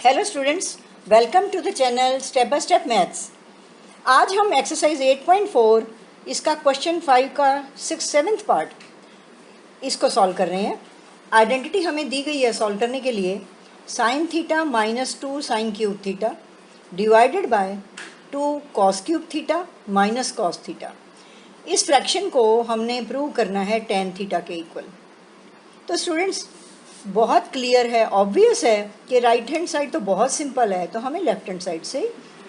Hello students, welcome to the channel step by step maths. आज हम exercise 8.4 इसका question 5 का 6-7 पार्ट इसको सॉल्व कर रहे हैं। आइडेंटिटी हमें दी गई है सॉल्व करने के लिए sine theta minus 2 sine cube theta divided by 2 cos cube theta minus cos theta. इस फ्रैक्शन को हमने प्रूव करना है टेन थीटा के इक्वल। तो स्टूडेंट्स बहुत क्लियर है, ऑब्वियस है कि राइट हैंड साइड तो बहुत सिंपल है, तो हमें लेफ्ट हैंड साइड से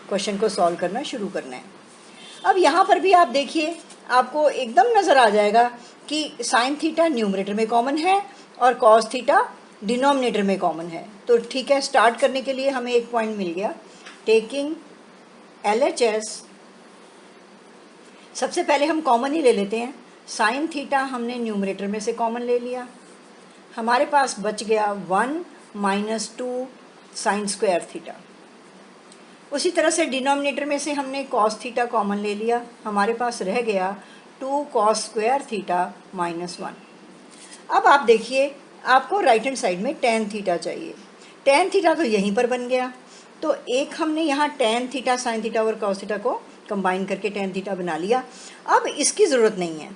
क्वेश्चन को सॉल्व करना शुरू करना है। अब यहाँ पर भी आप देखिए, आपको एकदम नज़र आ जाएगा कि साइन थीटा न्यूमरेटर में कॉमन है और कॉस थीटा डिनोमिनेटर में कॉमन है। तो ठीक है, स्टार्ट करने के लिए हमें एक पॉइंट मिल गया। टेकिंग LHS, सबसे पहले हम कॉमन ही ले लेते हैं। साइन थीटा हमने न्यूमरेटर में से कॉमन ले लिया, हमारे पास बच गया 1 माइनस 2 साइन स्क्वायर थीटा। उसी तरह से डिनोमिनेटर में से हमने कॉस थीटा कॉमन ले लिया, हमारे पास रह गया 2 कॉस स्क्वायर थीटा माइनस 1। अब आप देखिए, आपको राइट हैंड साइड में टेन थीटा चाहिए। टेन थीटा तो यहीं पर बन गया, तो एक हमने यहाँ टेन थीटा साइन थीटा और कॉस थीटा को कंबाइन करके टेन थीटा बना लिया। अब इसकी ज़रूरत नहीं है,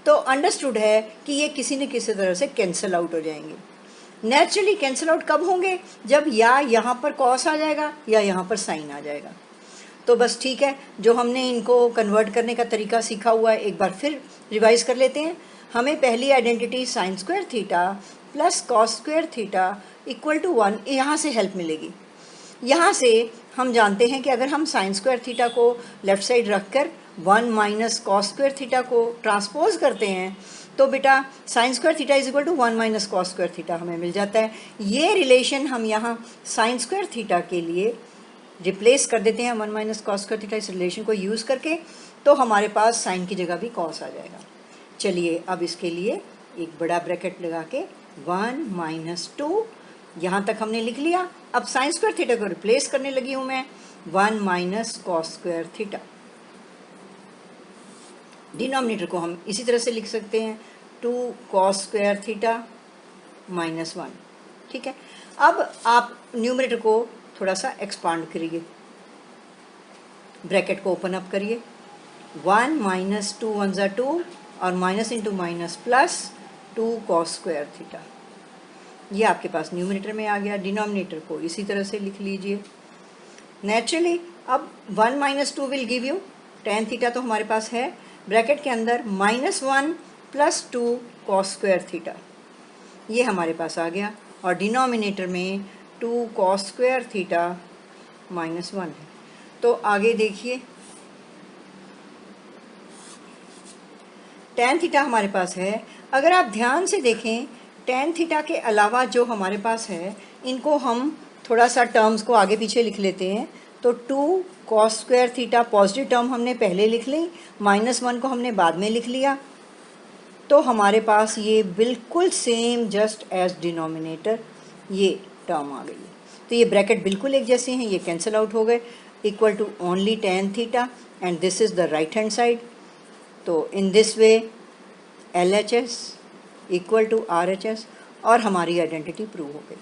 तो अंडरस्टूड है कि ये किसी न किसी तरह से कैंसिल आउट हो जाएंगे। नेचुरली कैंसिल आउट कब होंगे? जब या यहाँ पर कॉस आ जाएगा या यहाँ पर साइन आ जाएगा। तो बस ठीक है, जो हमने इनको कन्वर्ट करने का तरीका सीखा हुआ है एक बार फिर रिवाइज कर लेते हैं। हमें पहली identity sine square theta plus cos square theta equal to 1, यहाँ से हेल्प मिलेगी। यहाँ से हम जानते हैं कि अगर हम साइन स्क्वायर थीटा को लेफ़्ट साइड रख कर 1 माइनस कॉस स्क्वायर थीटा को ट्रांसपोज करते हैं तो बेटा sine square theta is equal to 1 minus cos square theta हमें मिल जाता है। ये रिलेशन हम यहाँ साइन स्क्वायर थीटा के लिए रिप्लेस कर देते हैं 1 माइनस कॉस स्क्वायर थीटा। इस रिलेशन को यूज़ करके तो हमारे पास साइन की जगह भी कॉस आ जाएगा। चलिए अब इसके लिए एक बड़ा ब्रैकेट लगा के 1 माइनस 2 यहाँ तक हमने लिख लिया। अब साइन स्क्वायर थीटा को रिप्लेस करने लगी हूँ मैं 1 minus cos square theta. Denominator को हम इसी तरह से लिख सकते हैं 2 कॉस स्क्वायर थीटा माइनस 1। ठीक है, अब आप न्यूमरेटर को थोड़ा सा एक्सपांड करिए, ब्रैकेट को ओपन अप करिए। 1 माइनस 2 1 ज़ा 2 और minus into minus plus 2 cos square theta. ये आपके पास न्यूमरेटर में आ गया। डिनोमिनेटर को इसी तरह से लिख लीजिए। नेचुरली अब 1 minus 2 will give you tan theta, तो हमारे पास है ब्रैकेट के अंदर -1 प्लस 2 कॉस स्क्वायर थीटा, ये हमारे पास आ गया। और डिनोमिनेटर में 2 कॉस स्क्वायर थीटा -1 है। तो आगे देखिए, टेन थीटा हमारे पास है। अगर आप ध्यान से देखें, टेन थीटा के अलावा जो हमारे पास है इनको हम थोड़ा सा टर्म्स को आगे पीछे लिख लेते हैं। तो 2 cos square theta positive term हमने पहले लिख ली, -1 को हमने बाद में लिख लिया। तो हमारे पास ये बिल्कुल सेम जस्ट एज डिनोमिनेटर ये टर्म आ गई है। तो ये ब्रैकेट बिल्कुल एक जैसे हैं, ये कैंसिल आउट हो गए। Equal to only ten theta and this is the right hand side. तो in this way LHS equal to RHS और हमारी आइडेंटिटी प्रूव हो गई।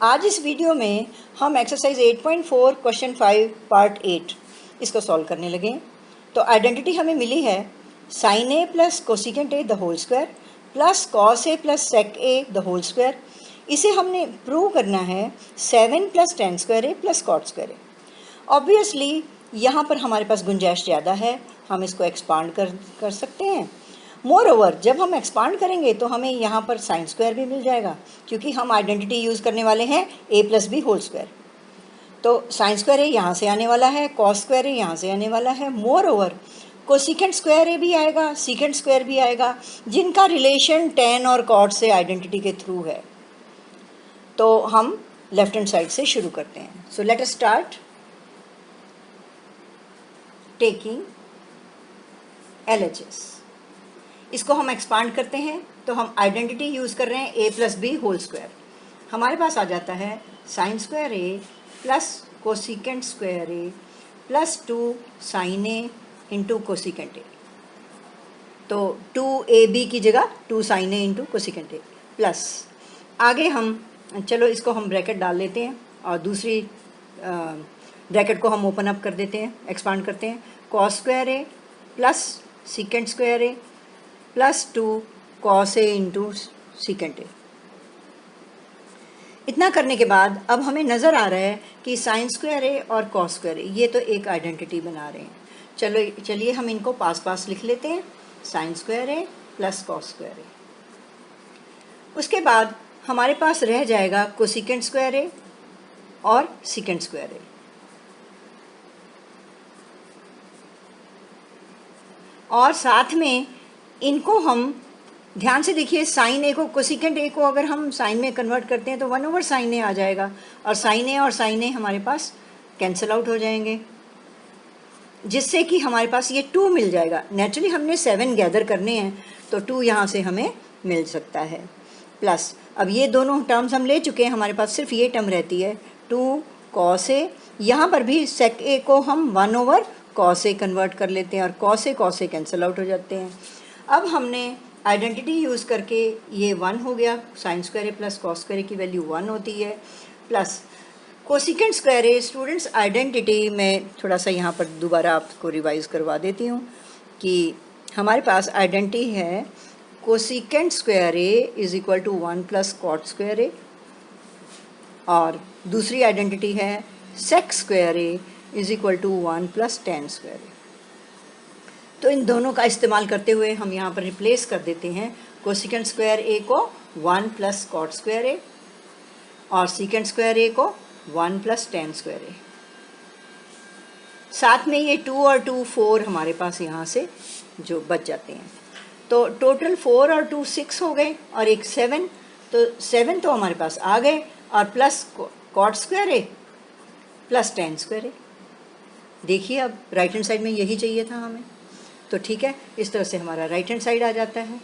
आज इस वीडियो में हम एक्सरसाइज 8.4 क्वेश्चन 5 पार्ट 8 इसको सॉल्व करने लगे। तो आइडेंटिटी हमें मिली है sine A plus cosecant A the whole square plus cos A plus sec A the whole square. इसे हमने प्रूव करना है 7 plus tan square A plus cot square A। Obviously यहाँ पर हमारे पास गुंजाइश ज़्यादा है, हम इसको एक्सपांड कर सकते हैं। मोर ओवर जब हम एक्सपांड करेंगे तो हमें यहाँ पर साइन स्क्वायर भी मिल जाएगा, क्योंकि हम आइडेंटिटी यूज़ करने वाले हैं A plus B whole square. तो साइन स्क्वायर A यहाँ से आने वाला है, कॉस स्क्वायर A यहाँ से आने वाला है। More over cosecant square A भी आएगा, सीकेंट स्क्वायर भी आएगा, जिनका रिलेशन टेन और कॉट से आइडेंटिटी के थ्रू है। तो हम लेफ्ट हैंड साइड से शुरू करते हैं। So let us start taking LHS। इसको हम एक्सपांड करते हैं तो हम आइडेंटिटी यूज़ कर रहे हैं A plus B whole square. हमारे पास आ जाता है sine square A plus cosecant square A plus 2 sine A into cosecant A। तो 2AB की जगह 2 sine A into cosecant A plus आगे हम, चलो इसको हम ब्रैकेट डाल लेते हैं। और दूसरी ब्रैकेट को हम ओपन अप कर देते हैं, एक्सपांड करते हैं, cos square A plus secant square A plus 2 cos A into secant A. इतना करने के बाद अब हमें नज़र आ रहा है कि साइन स्क्वायर ए और कॉस स्क्वायर ए ये तो एक आइडेंटिटी बना रहे हैं। चलिए हम इनको पास पास लिख लेते हैं, साइन स्क्वायर ए प्लस कॉस स्क्वायर ए। उसके बाद हमारे पास रह जाएगा कोसेकेंट स्क्वायर ए और सीकेंट स्क्वायर ए। और साथ में इनको हम ध्यान से देखिए, साइन ए को कोसेकेंट ए को अगर हम साइन में कन्वर्ट करते हैं तो 1 ओवर साइन ए आ जाएगा, और साइन ए और साइन ए हमारे पास कैंसिल आउट हो जाएंगे, जिससे कि हमारे पास ये 2 मिल जाएगा। नेचुरली हमने 7 गैदर करने हैं तो 2 यहाँ से हमें मिल सकता है। प्लस अब ये दोनों टर्म्स हम ले चुके हैं, हमारे पास सिर्फ ये टर्म रहती है 2 कॉस ए। यहाँ पर भी सेक ए को हम 1 ओवर कॉस ए कन्वर्ट कर लेते हैं और कॉस ए कैंसिल आउट हो जाते हैं। अब हमने आइडेंटिटी यूज़ करके ये 1 हो गया, साइन स्क्वायर ए प्लस कॉस स्क्वायर ए की वैल्यू 1 होती है, प्लस कोसेकेंट स्क्वायर ए। स्टूडेंट्स आइडेंटिटी में थोड़ा सा यहाँ पर दोबारा आपको रिवाइज करवा देती हूँ कि हमारे पास आइडेंटिटी है cosecant square A is equal to 1 plus cot square A, और दूसरी आइडेंटिटी है sec square A is equal to 1 plus tan square A. तो इन दोनों का इस्तेमाल करते हुए हम यहाँ पर रिप्लेस कर देते हैं कोसेकेंट स्क्वायर ए को 1 प्लस कॉट स्क्वायर ए और सीकेंट स्क्वायर ए को 1 प्लस टेन स्क्वायर ए। साथ में ये 2 और 2 4 हमारे पास यहाँ से जो बच जाते हैं, तो टोटल 4 और 2 6 हो गए और एक 7, तो 7 तो हमारे पास आ गए, और प्लस कॉट स्क्वायर ए प्लस टेन स्क्वायर ए। देखिए अब राइट हैंड साइड में यही चाहिए था हमें, तो ठीक है, इस तरह से हमारा राइट हैंड साइड आ जाता है।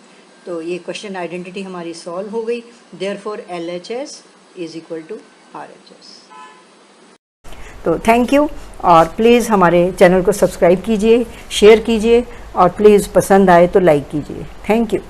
तो ये क्वेश्चन आइडेंटिटी हमारी सॉल्व हो गई। Therefore LHS is equal to RHS। तो थैंक यू, और प्लीज़ हमारे चैनल को सब्सक्राइब कीजिए, शेयर कीजिए, और प्लीज़ पसंद आए तो लाइक कीजिए। Thank you.